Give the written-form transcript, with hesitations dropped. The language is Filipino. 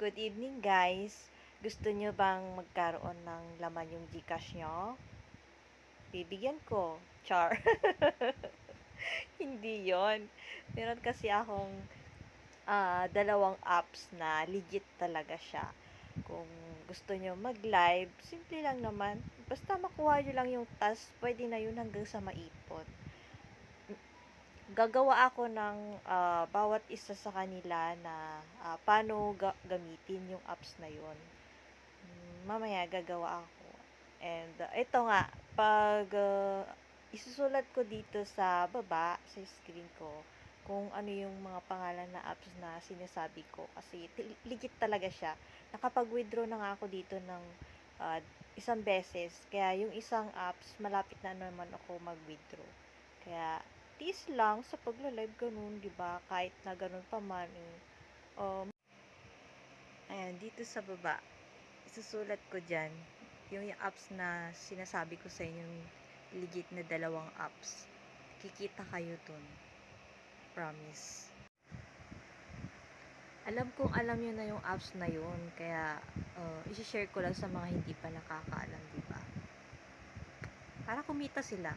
Good evening, guys. Gusto nyo bang magkaroon ng laman yung Gcash nyo? Bibigyan ko. Char. Hindi yon. Meron kasi akong dalawang apps na legit talaga siya. Kung gusto nyo mag-live, simple lang naman. Basta makuha nyo lang yung task, pwede na yun hanggang sa maipon. Gagawa ako ng bawat isa sa kanila na paano gamitin yung apps na yun. Mamaya gagawa ako. And ito nga, pag isusulat ko dito sa baba, sa screen ko, kung ano yung mga pangalan na apps na sinasabi ko. Kasi legit talaga siya. Nakapag-withdraw na nga ako dito ng isang beses. Kaya yung isang apps, malapit na naman ako mag-withdraw. Kaya, tiis lang sa pagla-live ganun, di ba? Kahit na ganun pa man, ayan, dito sa baba, isusulat ko dyan, yung apps na sinasabi ko sa inyo, legit na dalawang apps. Kikita kayo dun. Promise. Alam kong alam nyo na yung apps na yun, kaya isi-share ko lang sa mga hindi pa nakakaalam, diba? Para kumita sila.